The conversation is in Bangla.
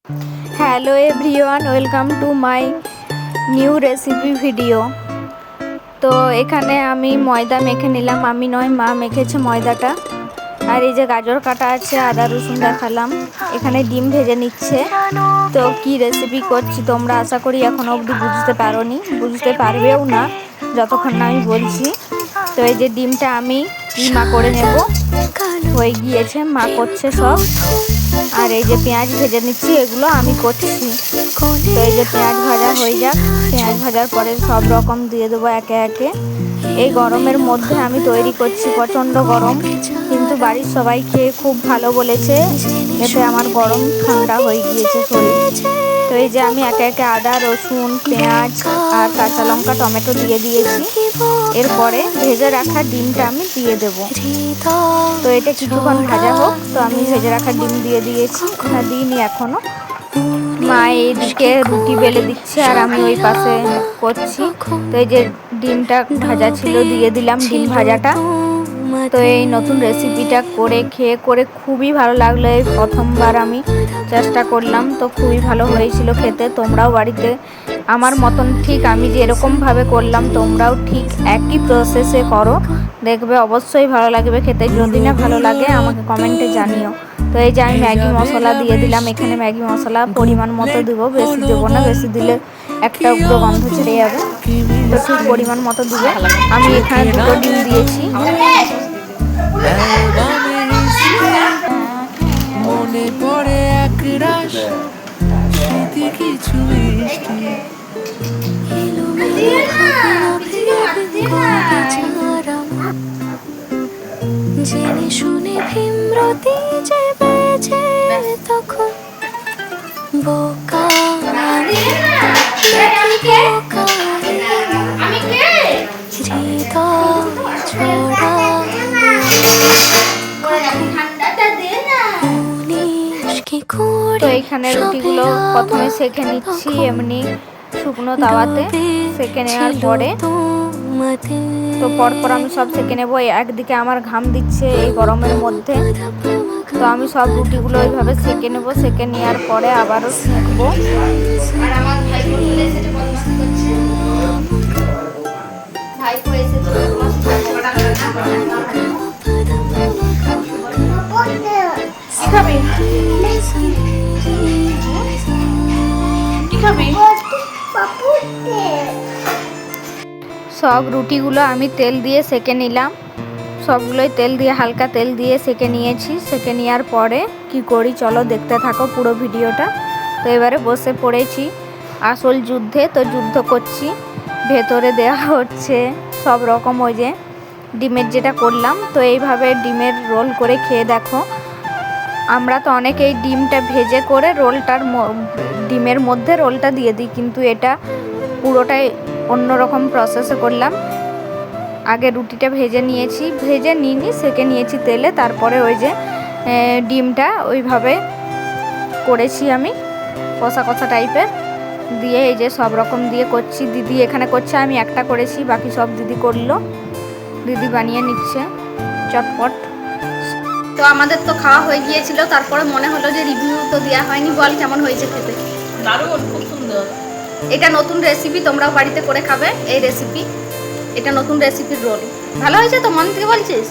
Hello everyone, welcome to my new recipe video. তো এখানে আমি ময়দা মেখে নিলাম, আমি নয় মা মেখেছে ময়দাটা। আর এই যে গাজর কাটা আছে, আদা রসুন দেখালাম, এখানে ডিম ভেজে নিচ্ছে। তো কি রেসিপি করছি তোমরা আশা করি এখনো অবধি বুঝতে পারোনি, বুঝতে পারবেও না যতক্ষণ না আমি বলছি। তো এই যে ডিমটা আমি মা করে নেব, হয়ে গিয়েছে, মা করছে সব। আর এই যে পেঁয়াজ ভেজে নিচ্ছি, এগুলো আমি করছি। তো এই যে পেঁয়াজ ভাজা হয়ে যাক, পেঁয়াজ ভাজার পরে সব রকম দিয়ে দেবো একে একে। এই গরমের মধ্যে আমি তৈরি করছি, প্রচণ্ড গরম, কিন্তু বাড়ির সবাই খেয়ে খুব ভালো বলেছে, এতে আমার গরম ঠান্ডা হয়ে গিয়েছে শরীর। তো এই যে আমি একে একে আদা রসুন পেঁয়াজ আর কাঁচা লঙ্কা টমেটো দিয়ে দিয়েছি। এরপরে ভেজে রাখা ডিমটা আমি দিয়ে দেব। তো এটা কিছুক্ষণ ভাজা হোক। তো আমি ভেজে রাখা ডিম দিয়ে দিয়েছি, না দিইনি এখনো। মা এইদিকে রুটি বেলে দিচ্ছে আর আমি ওই পাশে করছি। তো এই যে ডিমটা ভাজা ছিল, দিয়ে দিলাম ডিম ভাজাটা। তো এই নতুন রেসিপিটা খেয়ে খুবই ভালো লাগলো। এই প্রথমবার আমি চেষ্টা করলাম, তো খুবই ভালো হয়েছিল খেতে। তোমরাও বাড়িতে আমার মতন ঠিক আমি যেরকমভাবে করলাম তোমরাও ঠিক একই প্রসেসে করো, দেখবে অবশ্যই ভালো লাগবে খেতে। যদি না ভালো লাগে আমাকে কমেন্টে জানিও। তো এই যে আমি ম্যাগি মশলা দিয়ে দিলাম, এখানে ম্যাগি মশলা পরিমাণ মতো দেবো, বেশি দেবো না, বেশি দিলে একটা উগ্র গন্ধ ছেড়ে যাবে। তো ঠিক পরিমাণ মতো দিবে। আমি এখানে 2টো ডিম দিয়েছি। মনে পড়ে একরাশ স্মৃতি কিছু মিষ্টি, জেনে শুনে ভীমরতি যে বেজে তখন বোকা তো এইখানে রুটিগুলো প্রথমে সেঁকে নিচ্ছি, এমনি শুকনো তাওয়াতে সেঁকে নেওয়ার পরে তো পরপর আমি সব সেঁকে নেবো। একদিকে আমার ঘাম দিচ্ছে এই গরমের মধ্যে, তো আমি সব রুটিগুলো ওইভাবে সেঁকে নেবো। সেঁকে নেওয়ার পরে আবারও সেঁকবো। সব রুটিগুলো আমি তেল দিয়ে সেঁকে নিলাম, সবগুলোই তেল দিয়ে হালকা তেল দিয়ে সেঁকে নিয়েছি। সেঁকে নেওয়ার পরে কি করি চলো দেখতে থাকো পুরো ভিডিওটা। তো এবারে বসে পড়েছি আসল যুদ্ধে। তো যুদ্ধ করছি, ভেতরে দেওয়া হচ্ছে সব রকম ওই যে ডিমের যেটা করলাম। তো এইভাবে ডিমের রোল করে খেয়ে দেখো। আমরা তো অনেকেই ডিমটা ভেজে করে ডিমের মধ্যে রোলটা দিয়ে দিই, কিন্তু এটা পুরোটাই অন্যরকম প্রসেসে করলাম। আগে রুটিটা ভেজে নিইনি, সেঁকে নিয়েছি তেলে, তারপরে ওই যে ডিমটা ওইভাবে করেছি আমি কষা কষা টাইপের দিয়ে। এই যে সব রকম দিয়ে করছি, দিদি এখানে করছে, আমি একটা করেছি, বাকি সব দিদি করলো। দিদি বানিয়ে নিচ্ছে চটপট। তো আমাদের তো খাওয়া হয়ে গিয়েছিল, তারপরে মনে হলো যে রিভিউ তো দেওয়া হয়নি, বল কেমন হয়েছে খেতে? দারুণ, খুব সুন্দর। এটা নতুন রেসিপি, তোমরাও বাড়িতে করে খাবে এই রেসিপি। এটা নতুন রেসিপির রোল। ভালো হয়েছে তো? মন থেকে বলছিস?